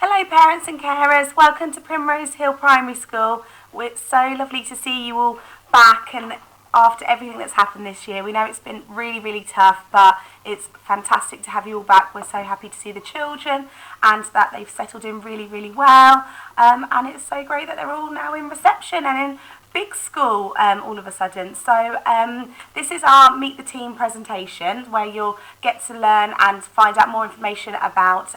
Hello parents and carers, welcome to Primrose Hill Primary School. It's so lovely to see you all back and after everything that's happened this year. We know it's been really tough, but it's fantastic to have you all back. We're so happy to see the children and that they've settled in really well, and it's so great that they're all now in reception and in big school all of a sudden. So this is our Meet the Team presentation where you'll get to learn and find out more information about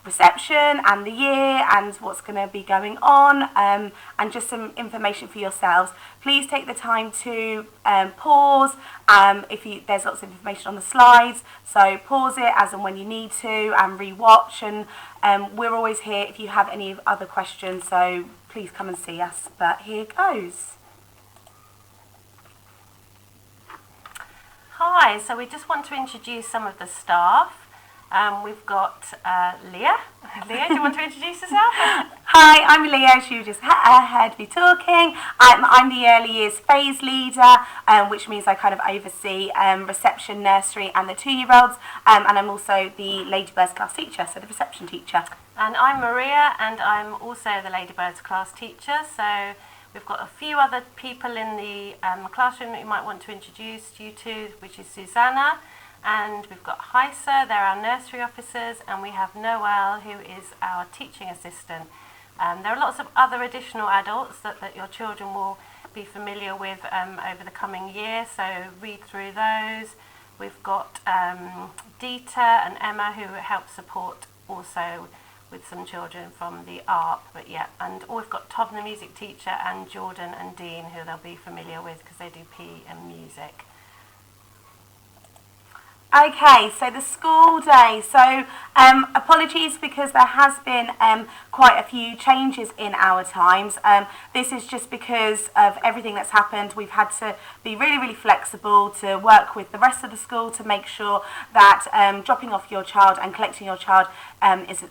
reception and the year and what's going to be going on, and just some information for yourselves. Please take the time to pause there's lots of information on the slides, so pause it as and when you need to and re-watch, and we're always here if you have any other questions, so please come and see us. But here goes. Hi, so we just want to introduce some of the staff. We've got Leah. Leah, do you want to introduce yourself? Hi, I'm Leah, as you just heard me talking. I'm the early years phase leader, which means I kind of oversee reception, nursery and the 2-year-olds, and I'm also the Ladybirds class teacher, so the reception teacher. And I'm Maria, and I'm also the Ladybirds class teacher. So we've got a few other people in the classroom that you might want to introduce you to, which is Susanna. And we've got Heisa, they're our nursery officers, and we have Noel, who is our teaching assistant. There are lots of other additional adults that your children will be familiar with over the coming year, so read through those. We've got Dita and Emma, who help support also with some children from the ARP, and we've got Tom, the music teacher, and Jordan and Dean, who they'll be familiar with because they do PE and music. Okay, so the school day. So apologies because there has been quite a few changes in our times. This is just because of everything that's happened. We've had to be really flexible to work with the rest of the school to make sure that dropping off your child and collecting your child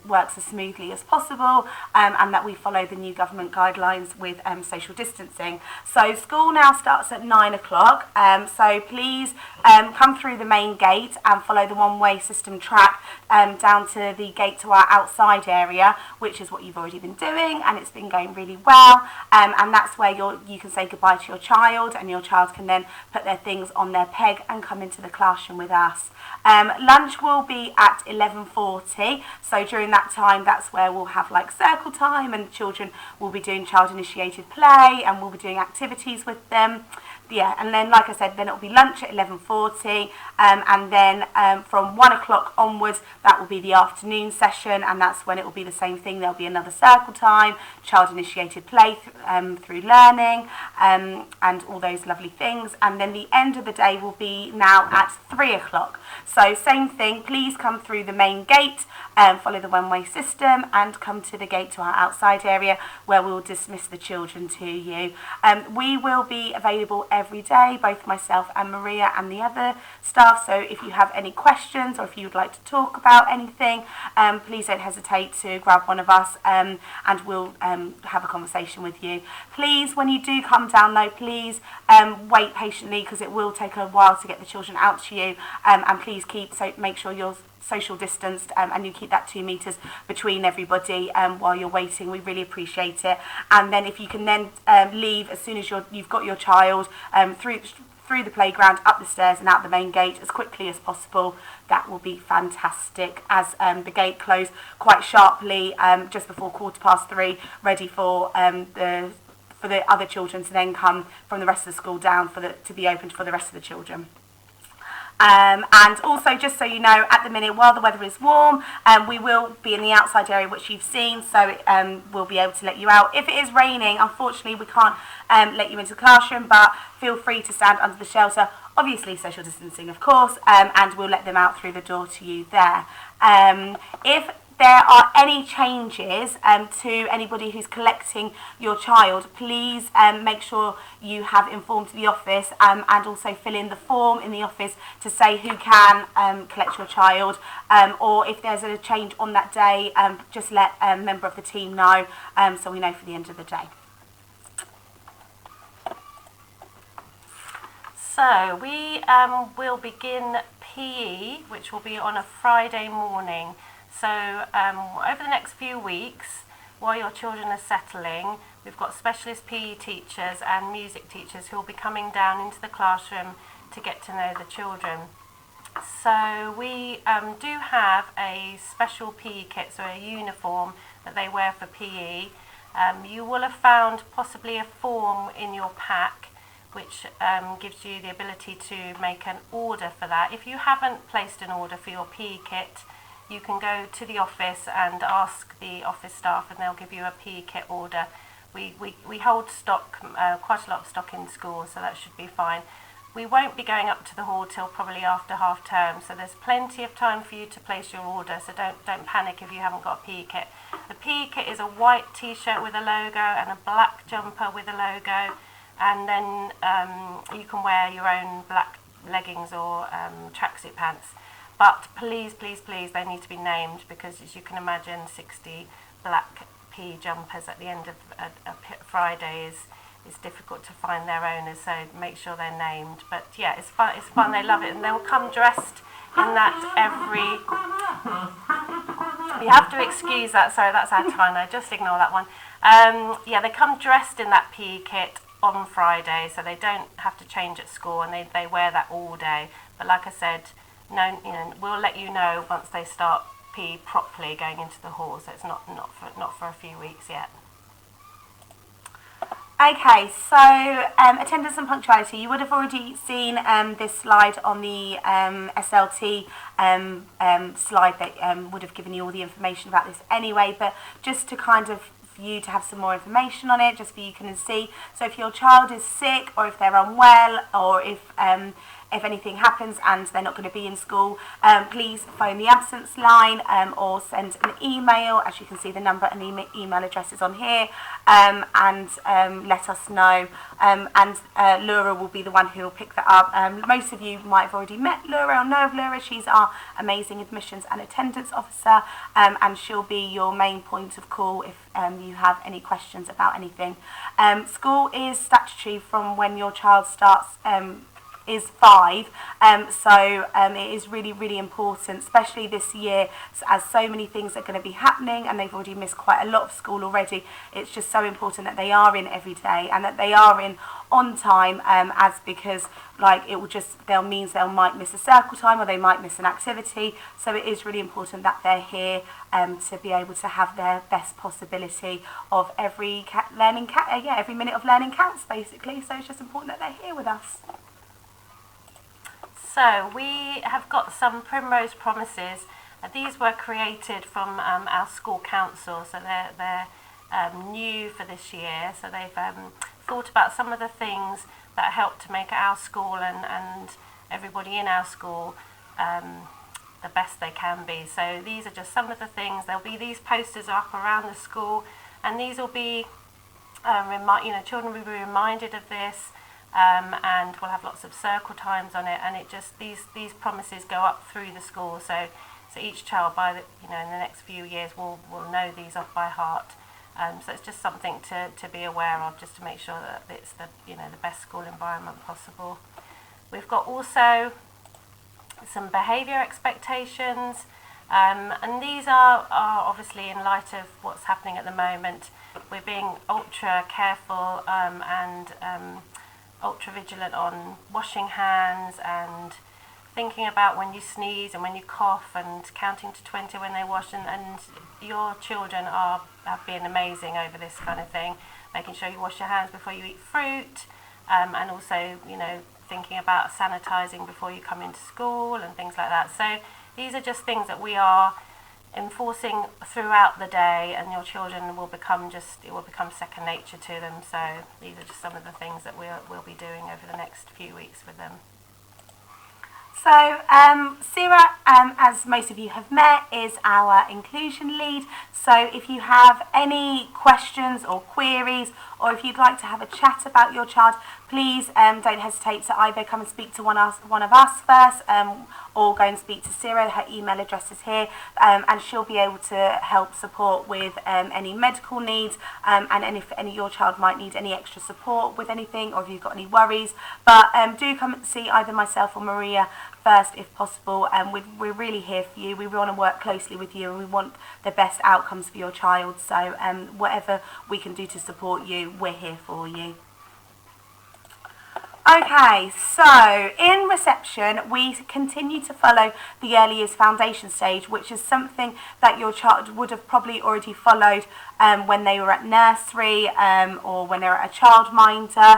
works as smoothly as possible, and that we follow the new government guidelines with social distancing. So school now starts at 9 o'clock, so please come through the main gate and follow the one-way system track down to the gate to our outside area, which is what you've already been doing, and it's been going really well, and that's where you can say goodbye to your child, and your child can then put their things on their peg and come into the classroom with us. Lunch will be at 11:40, so during that time that's where we'll have like circle time, and children will be doing child initiated play and we'll be doing activities with them. And then like I said, then it'll be lunch at 11:40, and then from 1 o'clock onwards that will be the afternoon session, and that's when it will be the same thing. There'll be another circle time, child initiated play through learning, and all those lovely things, and then the end of the day will be now at 3 o'clock. So same thing, please come through the main gate, follow the one-way system and come to the gate to our outside area where we'll dismiss the children to you. We will be available every day, both myself and Maria and the other staff, so if you have any questions or if you would like to talk about anything, please don't hesitate to grab one of us, and we'll have a conversation with you. Please, when you do come down though, please wait patiently because it will take a while to get the children out to you, and please make sure you're social distanced, and you keep that 2 meters between everybody while you're waiting. We really appreciate it. And then if you can then leave as soon as you've got your child through the playground, up the stairs and out the main gate as quickly as possible, that will be fantastic, as the gate closed quite sharply just before 3:15, ready for the other children to then come from the rest of the school down to be opened for the rest of the children. And also, just so you know, at the minute, while the weather is warm, we will be in the outside area, which you've seen, so we'll be able to let you out. If it is raining, unfortunately, we can't let you into the classroom, but feel free to stand under the shelter, obviously social distancing, of course, and we'll let them out through the door to you there. If there are any changes to anybody who's collecting your child, please make sure you have informed the office, and also fill in the form in the office to say who can collect your child, or if there's a change on that day, just let a member of the team know, so we know for the end of the day. So we will begin PE, which will be on a Friday morning. So over the next few weeks, while your children are settling, we've got specialist PE teachers and music teachers who will be coming down into the classroom to get to know the children. So we do have a special PE kit, so a uniform that they wear for PE. You will have found possibly a form in your pack which gives you the ability to make an order for that. If you haven't placed an order for your PE kit, you can go to the office and ask the office staff and they'll give you a PE kit order. We hold stock, quite a lot of stock in school, so that should be fine. We won't be going up to the hall till probably after half term, so there's plenty of time for you to place your order, so don't panic if you haven't got a PE kit. The PE kit is a white t-shirt with a logo and a black jumper with a logo, and then you can wear your own black leggings or tracksuit pants. But please, please, please, they need to be named, because as you can imagine, 60 black PE jumpers at the end of a Friday is difficult to find their owners, so make sure they're named. But yeah, it's fun, they love it, and they'll come dressed in that every... You have to excuse that, sorry, that's our timer, just ignore that one. Yeah, they come dressed in that PE kit on Friday, so they don't have to change at school, and they wear that all day. But like I said, no, we'll let you know once they start PE properly going into the hall, so it's not for a few weeks yet. Okay, so attendance and punctuality. You would have already seen this slide on the SLT slide that would have given you all the information about this anyway, but just to kind of for you to have some more information on it, just so you can see. So if your child is sick, or if they're unwell, or if anything happens and they're not going to be in school, please phone the absence line or send an email. As you can see, the number and email address is on here, and let us know. And Laura will be the one who will pick that up. Most of you might have already met Laura or know of Laura. She's our amazing admissions and attendance officer, and she'll be your main point of call if you have any questions about anything. School is statutory from when your child starts is 5, so it is really, really important, especially this year, as so many things are going to be happening and they've already missed quite a lot of school already. It's just so important that they are in every day and that they are in on time, because like it will just, means they might miss a circle time or they might miss an activity, so it is really important that they're here to be able to have their best possibility of every every minute of learning counts basically, so it's just important that they're here with us. So we have got some Primrose promises. These were created from our school council, so they're new for this year. So they've thought about some of the things that help to make our school and everybody in our school the best they can be. So these are just some of the things. There'll be these posters up around the school, and these will be, children will be reminded of this. And we'll have lots of circle times on it, and it just these promises go up through the school, so each child in the next few years will know these off by heart. So it's just something to be aware of, just to make sure that it's the best school environment possible. We've got also some behaviour expectations, and these are obviously in light of what's happening at the moment. We're being ultra careful and ultra vigilant on washing hands and thinking about when you sneeze and when you cough and counting to 20 when they wash, and your children have been amazing over this kind of thing, making sure you wash your hands before you eat fruit, and also thinking about sanitizing before you come into school and things like that. So these are just things that we are enforcing throughout the day, and your children will become second nature to them. So these are just some of the things that we'll be doing over the next few weeks with them. So Sarah, as most of you have met, is our inclusion lead. So if you have any questions or queries, or if you'd like to have a chat about your child, please don't hesitate to either come and speak to one of us first, or go and speak to Sarah. Her email address is here, and she'll be able to help support with any medical needs, and if your child might need any extra support with anything, or if you've got any worries. But do come and see either myself or Maria first if possible, and we're really here for you. We want to work closely with you, and we want the best outcomes for your child. So whatever we can do to support you, we're here for you. Okay, so in reception, we continue to follow the early years foundation stage, which is something that your child would have probably already followed when they were at nursery or when they were at a childminder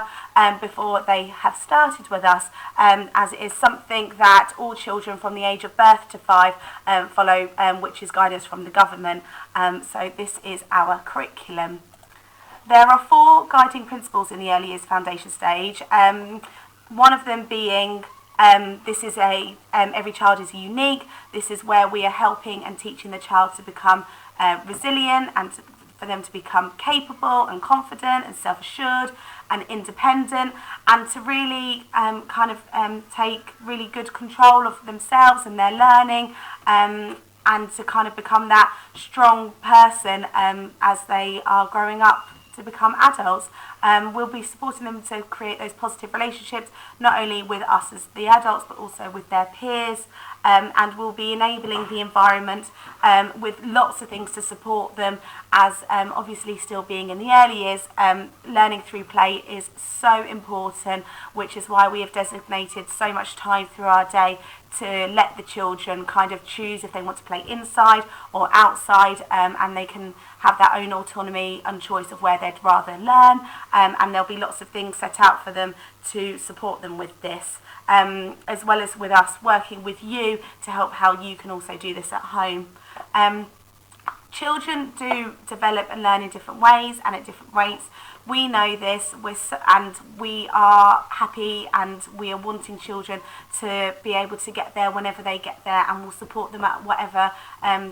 before they have started with us, as it is something that all children from the age of birth to 5 follow, which is guidance from the government. So this is our curriculum. There are 4 guiding principles in the early years foundation stage. One of them being this is every child is unique. This is where we are helping and teaching the child to become resilient and for them to become capable and confident and self-assured and independent, and to really take really good control of themselves and their learning, and to kind of become that strong person as they are growing up to become adults. We'll be supporting them to create those positive relationships, not only with us as the adults, but also with their peers, and we'll be enabling the environment with lots of things to support them, as obviously still being in the early years, learning through play is so important, which is why we have designated so much time through our day to let the children kind of choose if they want to play inside or outside, and they can have their own autonomy and choice of where they'd rather learn, and there'll be lots of things set out for them to support them with this, as well as with us working with you to help how you can also do this at home. Children do develop and learn in different ways and at different rates. We know this, and we are happy and we are wanting children to be able to get there whenever they get there, and we'll support them at whatever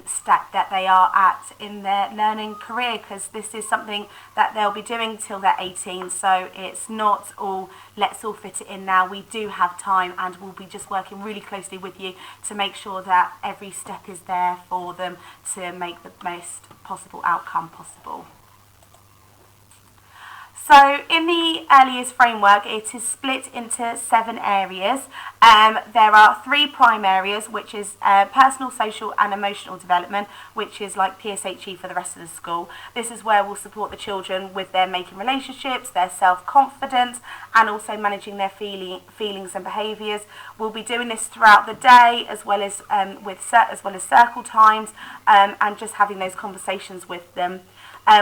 step that they are at in their learning career, because this is something that they'll be doing till they're 18, so it's not all let's all fit it in now. We do have time, and we'll be just working really closely with you to make sure that every step is there for them to make the most possible outcome possible. So in the early years framework, it is split into 7 areas. There are 3 prime areas, which is personal, social and emotional development, which is like PSHE for the rest of the school. This is where we'll support the children with their making relationships, their self-confidence, and also managing their feelings and behaviours. We'll be doing this throughout the day, as well as circle times, and just having those conversations with them.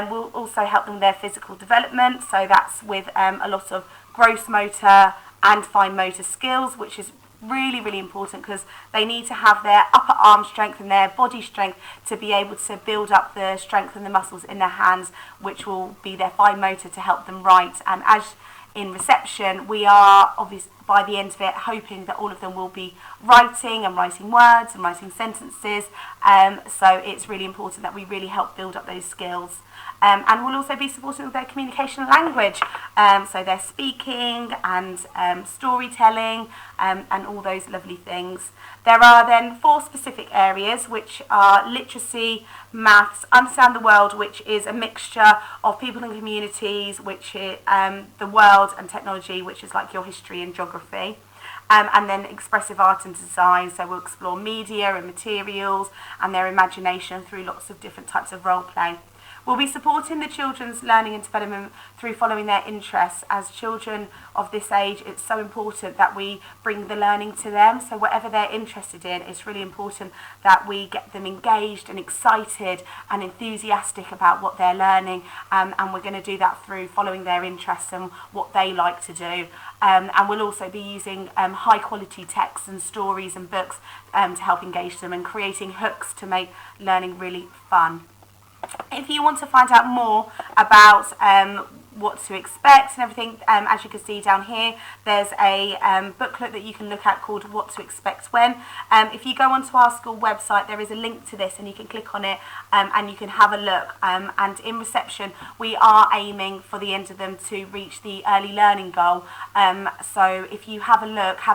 We'll also help them with their physical development, so that's with a lot of gross motor and fine motor skills, which is really, really important, because they need to have their upper arm strength and their body strength to be able to build up the strength and the muscles in their hands, which will be their fine motor to help them write. And as in reception, we are obviously by the end of it hoping that all of them will be writing and writing words and writing sentences, so it's really important that we really help build up those skills. And we'll also be supporting with their communication and language, so their speaking and storytelling, and all those lovely things. There are then 4 specific areas, which are literacy, maths, understand the world, which is a mixture of people and communities, which is the world, and technology, which is like your history and geography. And then expressive art and design, so we'll explore media and materials and their imagination through lots of different types of role play. We'll be supporting the children's learning and development through following their interests. As children of this age, it's so important that we bring the learning to them. So whatever they're interested in, it's really important that we get them engaged and excited and enthusiastic about what they're learning. And we're going to do that through following their interests and what they like to do. And we'll also be using high quality texts and stories and books to help engage them, and creating hooks to make learning really fun. If you want to find out more about what to expect and everything, as you can see down here, there's a booklet that you can look at called What to Expect When. If you go onto our school website, there is a link to this, and you can click on it and you can have a look. And in reception, we are aiming for the end of them to reach the early learning goal. So if you have a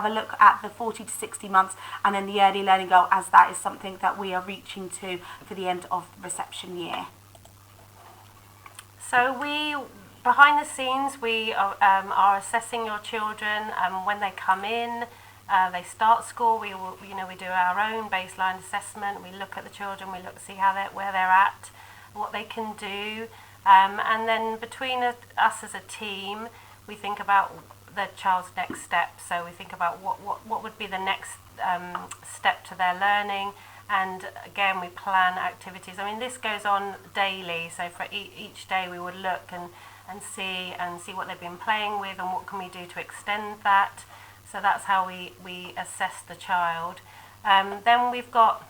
look at the 40 to 60 months and then the early learning goal, as that is something that we are reaching to for the end of the reception year. So behind the scenes, we are assessing your children when they come in, they start school, we do our own baseline assessment. We look at the children, we look to see where they're at, what they can do, and then between us as a team, we think about the child's next step. So we think about what would be the next step to their learning, and again we plan activities. I mean, this goes on daily, so for each day we would look and see what they've been playing with and what can we do to extend that. So that's how we assess the child. Then we've got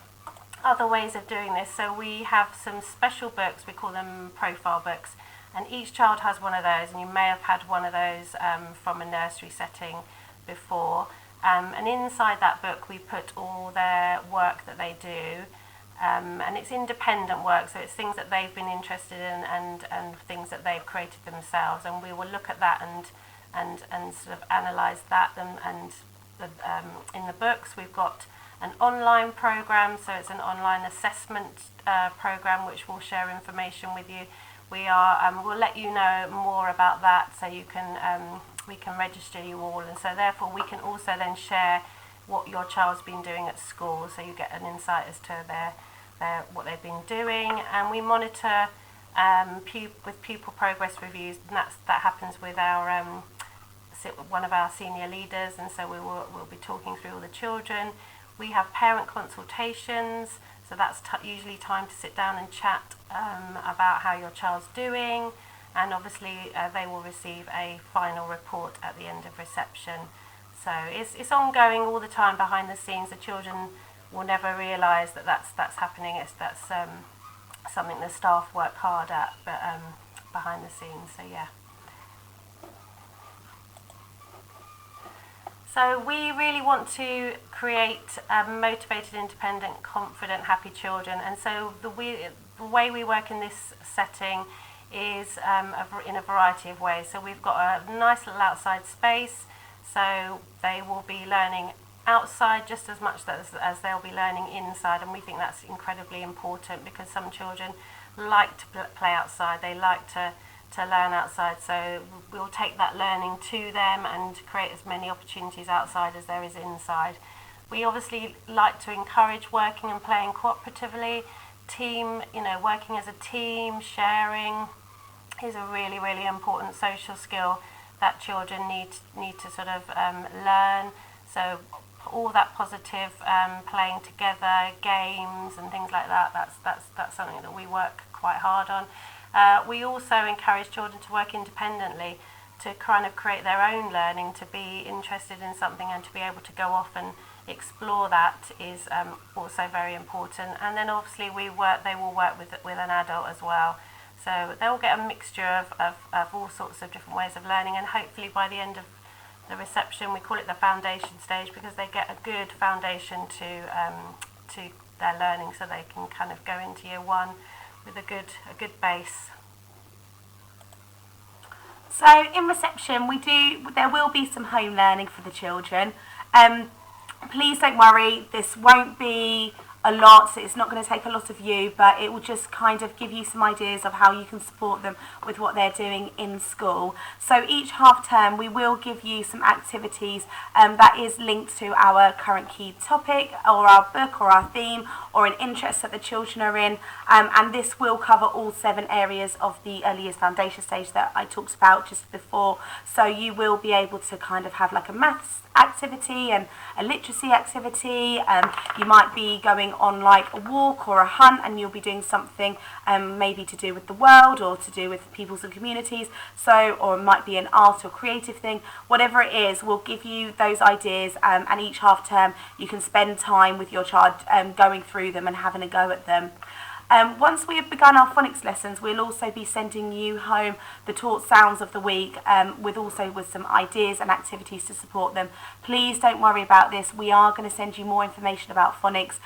other ways of doing this. So we have some special books, we call them profile books, and each child has one of those, and you may have had one of those from a nursery setting before. And inside that book we put all their work that they do, and it's independent work, so it's things that they've been interested in and things that they've created themselves, and we will look at that and sort of analyse that. And in the books we've got an online program, so it's an online assessment program which will share information with you. We'll let you know more about that, so you can we can register you all, and so therefore we can also then share what your child's been doing at school, so you get an insight as to their what they've been doing. And we monitor with pupil progress reviews, and that happens with our one of our senior leaders, and so we'll be talking through all the children. We have parent consultations, so that's usually time to sit down and chat about how your child's doing, and obviously they will receive a final report at the end of reception. So it's ongoing all the time behind the scenes. The children will never realise that that's happening. That's something the staff work hard at, but behind the scenes. So yeah. So we really want to create motivated, independent, confident, happy children. And so the way we work in this setting is in a variety of ways. So we've got a nice little outside space, so they will be learning outside just as much as they'll be learning inside, and we think that's incredibly important because some children like to play outside, they like to learn outside, so we'll take that learning to them and create as many opportunities outside as there is inside. We obviously like to encourage working and playing cooperatively. Working as a team, sharing is a really, really important social skill that children need to sort of learn. So all that positive playing together, games and things like that, that's something that we work quite hard on. We also encourage children to work independently, to kind of create their own learning, to be interested in something and to be able to go off and explore that is also very important. And then obviously they will work with an adult as well. So they'll get a mixture of all sorts of different ways of learning, and hopefully by the end of the reception, we call it the foundation stage, because they get a good foundation to their learning, so they can kind of go into year one with a good base. So in reception, there will be some home learning for the children. Please don't worry, this won't be a lot, so it's not going to take a lot of you, but it will just kind of give you some ideas of how you can support them with what they're doing in school. So each half term we will give you some activities that is linked to our current key topic or our book or our theme or an interest that the children are in, and this will cover all 7 areas of the early years foundation stage that I talked about just before. So you will be able to kind of have like a maths activity and a literacy activity. You might be going on like a walk or a hunt, and you'll be doing something maybe to do with the world or to do with peoples and communities, or it might be an art or creative thing. Whatever it is, we'll give you those ideas, and each half term you can spend time with your child going through them and having a go at them. Once we have begun our phonics lessons, we'll also be sending you home the taught sounds of the week, with some ideas and activities to support them. Please don't worry about this. We are going to send you more information about phonics.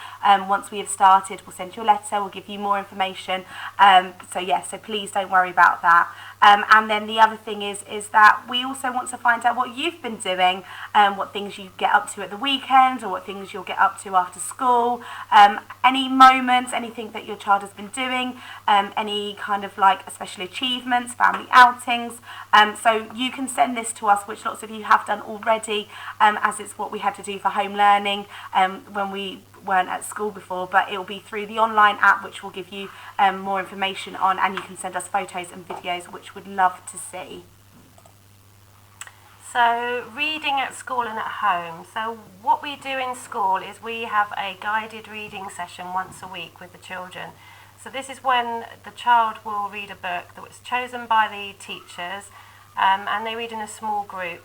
Once we have started, we'll send you a letter, we'll give you more information. So please don't worry about that. And then the other thing is that we also want to find out what you've been doing, what things you get up to at the weekend or what things you'll get up to after school, any moments, anything that your child child has been doing, any kind of like special achievements, family outings. So you can send this to us, which lots of you have done already, as it's what we had to do for home learning when we weren't at school before, but it will be through the online app, which will give you more information on, and you can send us photos and videos, which we'd love to see. So reading at school and at home. So what we do in school is we have a guided reading session once a week with the children. So this is when the child will read a book that was chosen by the teachers, and they read in a small group,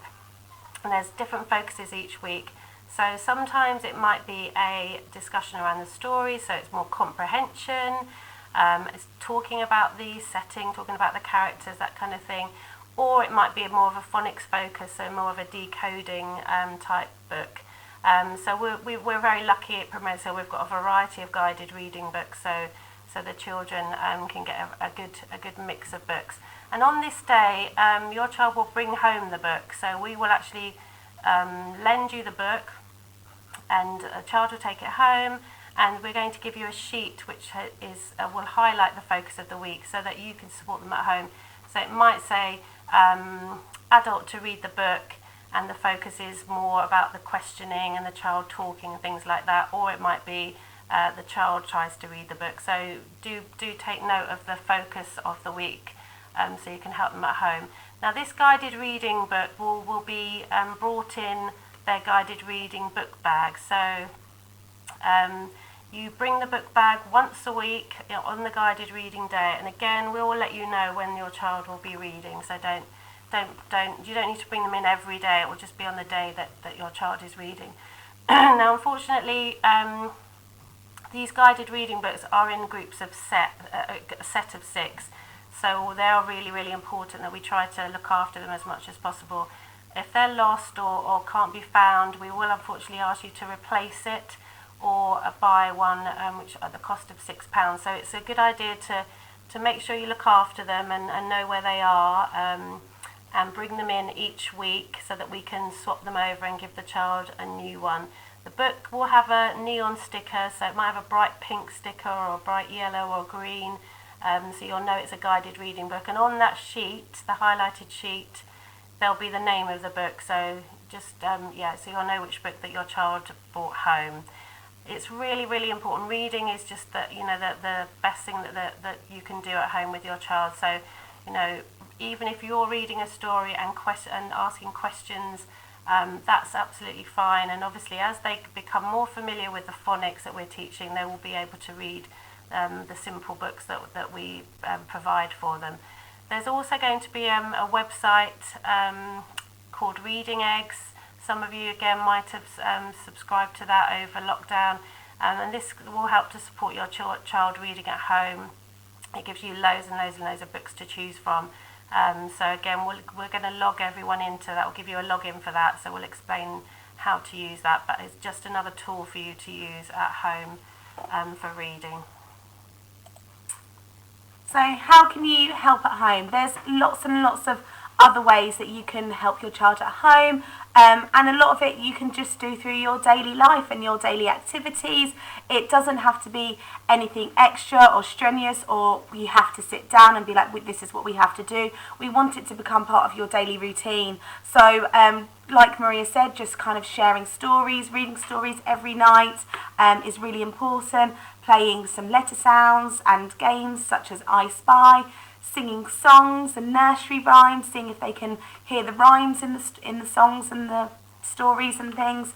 and there's different focuses each week. So sometimes it might be a discussion around the story, so it's more comprehension, it's talking about the setting, talking about the characters, that kind of thing. Or it might be more of a phonics focus, so more of a decoding type book. So we're very lucky at Primrose, so we've got a variety of guided reading books, so the children can get a good mix of books. And on this day, your child will bring home the book. So we will actually lend you the book, and a child will take it home, and we're going to give you a sheet which will highlight the focus of the week so that you can support them at home. So it might say adult to read the book, and the focus is more about the questioning and the child talking and things like that, or it might be the child tries to read the book. So do take note of the focus of the week, so you can help them at home. Now this guided reading book will be brought in their guided reading book bag. So you bring the book bag once a week on the guided reading day, and again we will let you know when your child will be reading. So you don't need to bring them in every day. It will just be on the day that your child is reading. Now unfortunately, these guided reading books are in groups of a set of 6. So they are really, really important that we try to look after them as much as possible. If they're lost or can't be found, we will unfortunately ask you to replace it or buy one, which at the cost of £6. So it's a good idea to make sure you look after them and know where they are, and bring them in each week so that we can swap them over and give the child a new one. The book will have a neon sticker, so it might have a bright pink sticker or a bright yellow or green, so you'll know it's a guided reading book. And on that sheet, the highlighted sheet, there'll be the name of the book, so just so you'll know which book that your child brought home. It's really, really important. Reading is just the best thing that you can do at home with your child. So, even if you're reading a story and asking questions, that's absolutely fine. And obviously, as they become more familiar with the phonics that we're teaching, they will be able to read the simple books that we provide for them. There's also going to be a website called Reading Eggs. Some of you again might have subscribed to that over lockdown, and this will help to support your child reading at home. It gives you loads and loads and loads of books to choose from. So again, we're going to log everyone into that. We'll give you a login for that, so we'll explain how to use that, but it's just another tool for you to use at home for reading. So how can you help at home? There's lots and lots of other ways that you can help your child at home, and a lot of it you can just do through your daily life and your daily activities. It doesn't have to be anything extra or strenuous, or you have to sit down and be like, this is what we have to do. We want it to become part of your daily routine. So like Maria said, just kind of sharing stories, reading stories every night is really important. Playing some letter sounds and games such as I Spy, singing songs and nursery rhymes, seeing if they can hear the rhymes in the songs and the stories and things,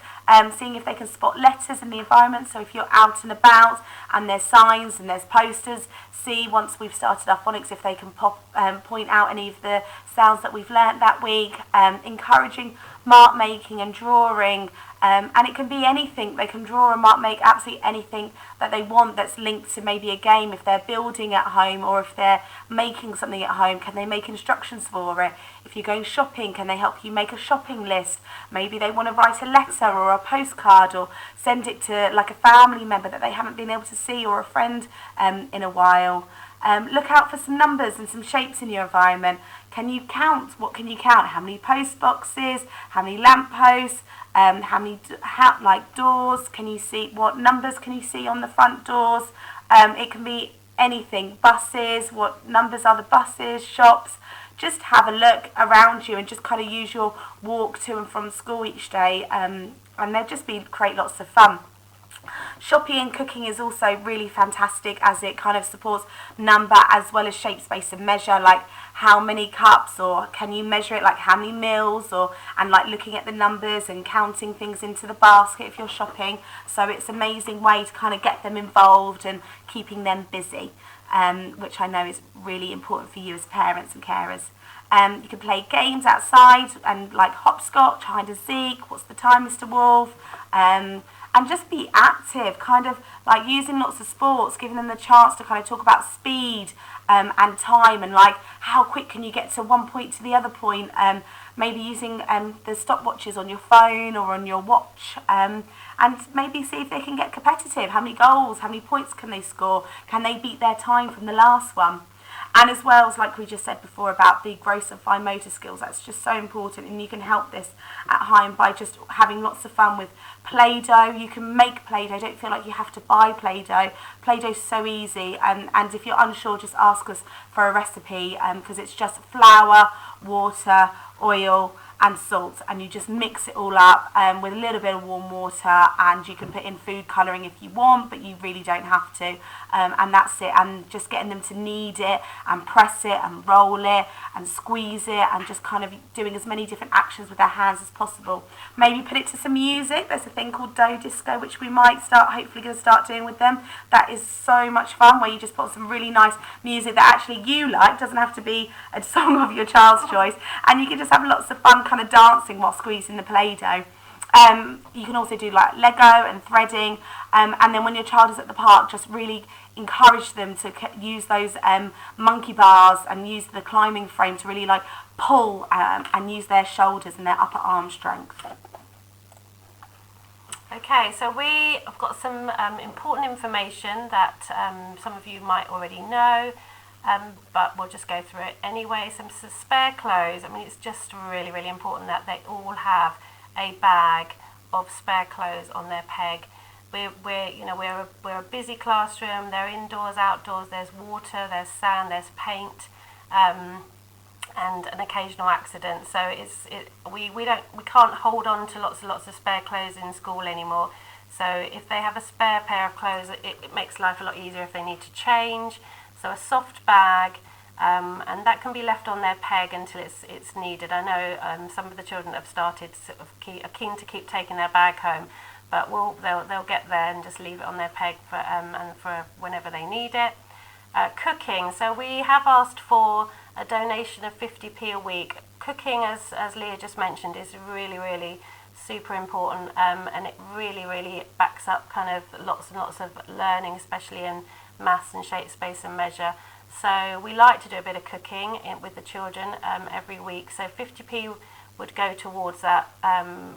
seeing if they can spot letters in the environment. So if you're out and about and there's signs and there's posters, see once we've started our phonics if they can point out any of the sounds that we've learnt that week. Encouraging mark making and drawing, and it can be anything. They can draw and mark make absolutely anything that they want that's linked to maybe a game. If they're building at home or if they're making something at home, can they make instructions for it? If you're going shopping, can they help you make a shopping list? Maybe they want to write a letter or a postcard or send it to like a family member that they haven't been able to see, or a friend in a while. Look out for some numbers and some shapes in your environment. Can you count? What can you count? How many post boxes? How many lamp posts? How many doors? Can you see? What numbers can you see on the front doors? It can be anything, buses, what numbers are the buses, shops. Just have a look around you and just kind of use your walk to and from school each day, and they'll just create lots of fun. Shopping and cooking is also really fantastic as it kind of supports number as well as shape, space and measure, like how many cups, or can you measure it like how many meals, and like looking at the numbers and counting things into the basket if you're shopping. So it's an amazing way to kind of get them involved and keeping them busy, which I know is really important for you as parents and carers. You can play games outside and like hopscotch, hide and seek, what's the time, Mr. Wolf, and just be active, kind of like using lots of sports, giving them the chance to kind of talk about speed, and time, and like how quick can you get to one point to the other point, maybe using the stopwatches on your phone or on your watch, and maybe see if they can get competitive. How many goals, how many points can they score? Can they beat their time from the last one? And as well as, like we just said before, about the gross and fine motor skills, that's just so important, and you can help this at home by just having lots of fun with Play-Doh. You can make Play-Doh, don't feel like you have to buy Play-Doh. Play-Doh's so easy, and if you're unsure, just ask us for a recipe, because it's just flour, water, oil and salt, and you just mix it all up with a little bit of warm water, and you can put in food colouring if you want, but you really don't have to, and that's it. And just getting them to knead it and press it and roll it and squeeze it, and just kind of doing as many different actions with their hands as possible. Maybe put it to some music. There's a thing called dough disco, which we might hopefully going to start doing with them. That is so much fun, where you just put some really nice music that actually you like, doesn't have to be a song of your child's choice, and you can just have lots of fun kind of dancing while squeezing the Play-Doh. You can also do like Lego and threading, and then when your child is at the park, just really encourage them to use those monkey bars and use the climbing frame to really like pull and use their shoulders and their upper arm strength. Okay, so we have got some important information that some of you might already know, but we'll just go through it anyway. Some spare clothes. I mean, it's just really, really important that they all have a bag of spare clothes on their peg. We're a busy classroom. They're indoors, outdoors. There's water, there's sand, there's paint, and an occasional accident. So we can't hold on to lots and lots of spare clothes in school anymore. So if they have a spare pair of clothes, it makes life a lot easier if they need to change. So a soft bag, and that can be left on their peg until it's needed. I know some of the children that have started are keen to keep taking their bag home, but they'll get there and just leave it on their peg for whenever they need it. Cooking. So we have asked for a donation of 50p a week. Cooking, as Leah just mentioned, is really, really super important, and it really, really backs up kind of lots and lots of learning, especially in maths and shape, space and measure. So we like to do a bit of cooking with the children every week. So 50p would go towards that,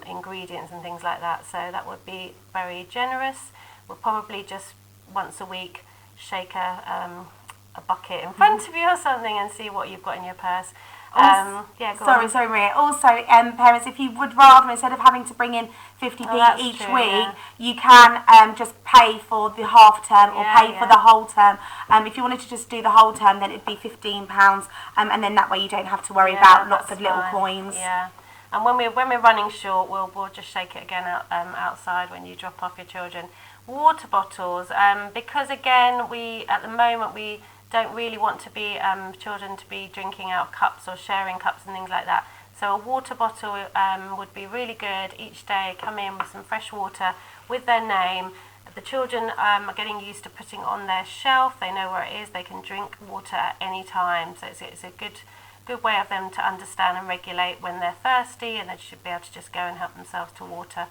ingredients and things like that. So that would be very generous. We'll probably just once a week shake a bucket in front of you or something and see what you've got in your purse. Sorry, Maria. Also, parents, if you would rather, instead of having to bring in 50p each week, you can just pay for the half term or pay for the whole term. If you wanted to just do the whole term, then it'd be £15, and then that way you don't have to worry about lots of little coins. Yeah. And when we're running short, we'll just shake it again outside when you drop off your children. Water bottles, because again at the moment we don't really want to be children to be drinking out of cups or sharing cups and things like that. So a water bottle would be really good each day. Come in with some fresh water with their name. The children are getting used to putting it on their shelf. They know where it is. They can drink water at any time. So it's a good way of them to understand and regulate when they're thirsty, and they should be able to just go and help themselves to water.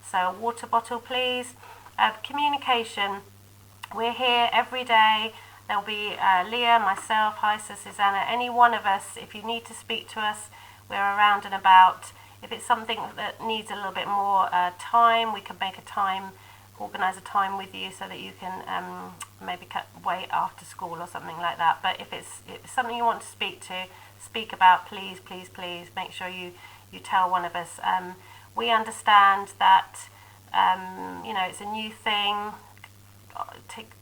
So a water bottle, please. Communication. We're here every day. There'll be Leah, myself, Heisa, Susanna, any one of us. If you need to speak to us, we're around and about. If it's something that needs a little bit more time, we can organise a time with you so that you can maybe wait after school or something like that. But if it's something you want to speak about, please, please, please make sure you tell one of us. We understand that it's a new thing.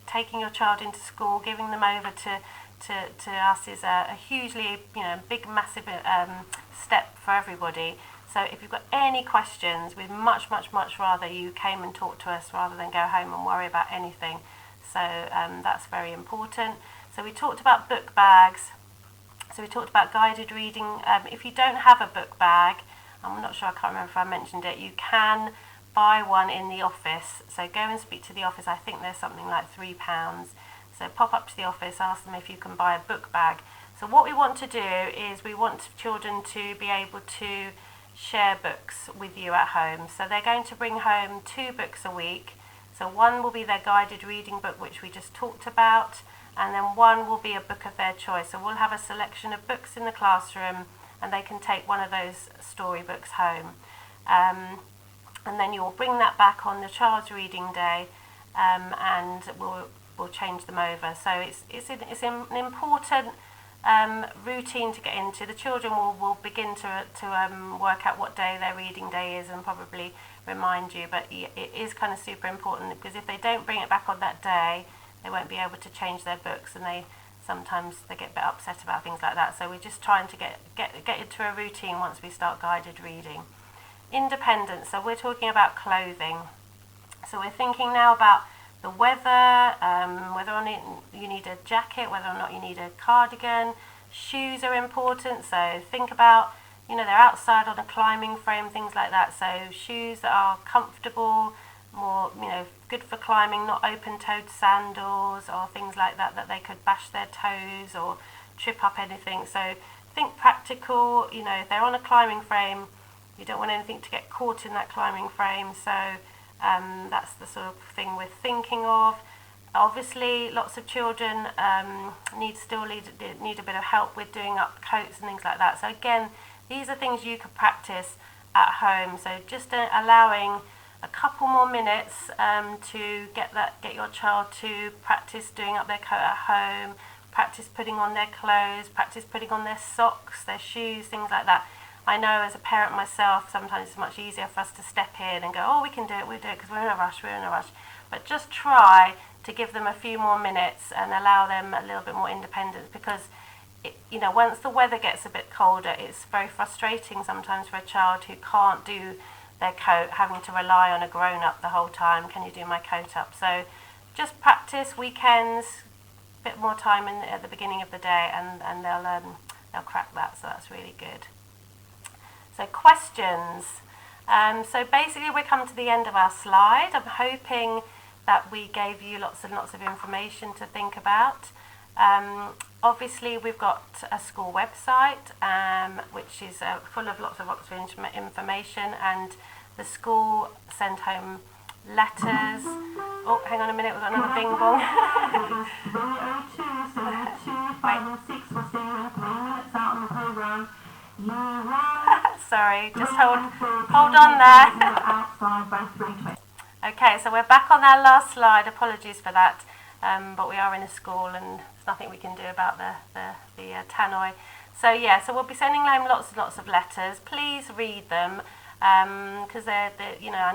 taking your child into school, giving them over to us is a hugely, big, massive step for everybody. So if you've got any questions, we'd much rather you came and talked to us rather than go home and worry about anything. So that's very important. So we talked about book bags. So we talked about guided reading. If you don't have a book bag, I'm not sure, I can't remember if I mentioned it, you can buy one in the office. So go and speak to the office. I think there's something like £3. So pop up to the office, ask them if you can buy a book bag. So what we want to do is we want children to be able to share books with you at home. So they're going to bring home 2 books a week. So one will be their guided reading book, which we just talked about, and then one will be a book of their choice. So we'll have a selection of books in the classroom, and they can take one of those storybooks home. And then you'll bring that back on the child's reading day, and we'll change them over. So it's an important routine to get into. The children will begin to work out what day their reading day is and probably remind you, but it is kind of super important, because if they don't bring it back on that day, they won't be able to change their books, and sometimes they get a bit upset about things like that. So we're just trying to get into a routine once we start guided reading. Independence, so we're talking about clothing. So we're thinking now about the weather, whether or not you need a jacket, whether or not you need a cardigan. Shoes are important, so think about, they're outside on a climbing frame, things like that. So shoes that are comfortable, more, good for climbing, not open-toed sandals or things like that they could bash their toes or trip up anything. So think practical, if they're on a climbing frame, you don't want anything to get caught in that climbing frame. So that's the sort of thing we're thinking of. Obviously, lots of children need a bit of help with doing up coats and things like that. So again, these are things you could practice at home. So just allowing a couple more minutes to get your child to practice doing up their coat at home, practice putting on their clothes, practice putting on their socks, their shoes, things like that. I know as a parent myself, sometimes it's much easier for us to step in and go, we can do it, we'll do it, because we're in a rush. But just try to give them a few more minutes and allow them a little bit more independence, because once the weather gets a bit colder, it's very frustrating sometimes for a child who can't do their coat, having to rely on a grown-up the whole time. Can you do my coat up? So just practice weekends, a bit more time at the beginning of the day, and they'll crack that. So that's really good. So questions. So basically we're coming to the end of our slide. I'm hoping that we gave you lots and lots of information to think about. Obviously we've got a school website which is full of lots of information, and the school send home letters. Oh, hang on a minute, we've got another bing bong. Sorry, just hold on there. Okay, so we're back on our last slide. Apologies for that, but we are in a school and there's nothing we can do about the tannoy. So so we'll be sending home lots and lots of letters. Please read them, because I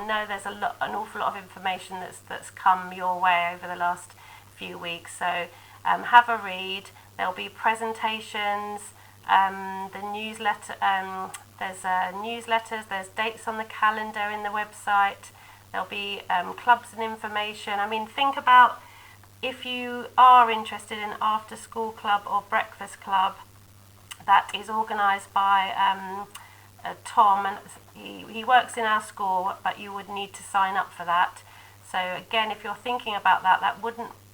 know there's an awful lot of information that's come your way over the last few weeks. So have a read. There'll be presentations. The newsletter, there's newsletters, there's dates on the calendar in the website, there'll be clubs and information. I mean, think about if you are interested in after school club or breakfast club that is organised by Tom, and he works in our school, but you would need to sign up for that. So again, if you're thinking about that, we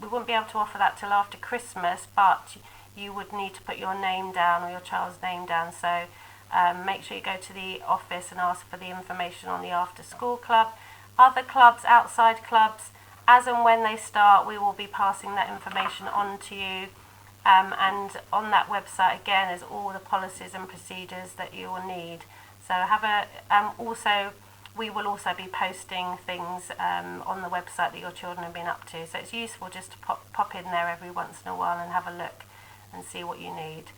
wouldn't be able to offer that till after Christmas, but you would need to put your name down or your child's name down. So make sure you go to the office and ask for the information on the after school club. Other clubs, outside clubs, as and when they start, we will be passing that information on to you. And on that website, again, there's all the policies and procedures that you will need. So we will also be posting things on the website that your children have been up to. So it's useful just to pop in there every once in a while and have a look and see what you need.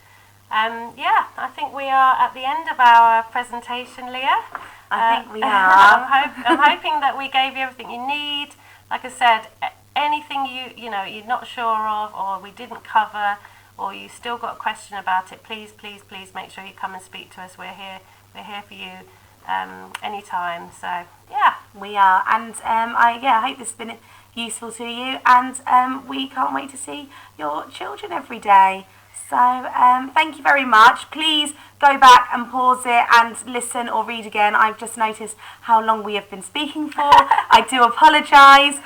I think we are at the end of our presentation, Leah. I think we are. I'm hoping that we gave you everything you need. Like I said, anything you're not sure of, or we didn't cover, or you still got a question about it, please make sure you come and speak to us. We're here for you anytime. So yeah, we are, and I hope this has been useful to you, and we can't wait to see your children every day. So thank you very much. Please go back and pause it and listen or read again. I've just noticed how long we have been speaking for. I do apologise,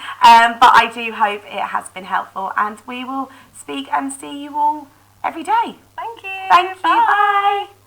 but I do hope it has been helpful, and we will speak and see you all every day. Thank you. Thank you. Bye. Bye.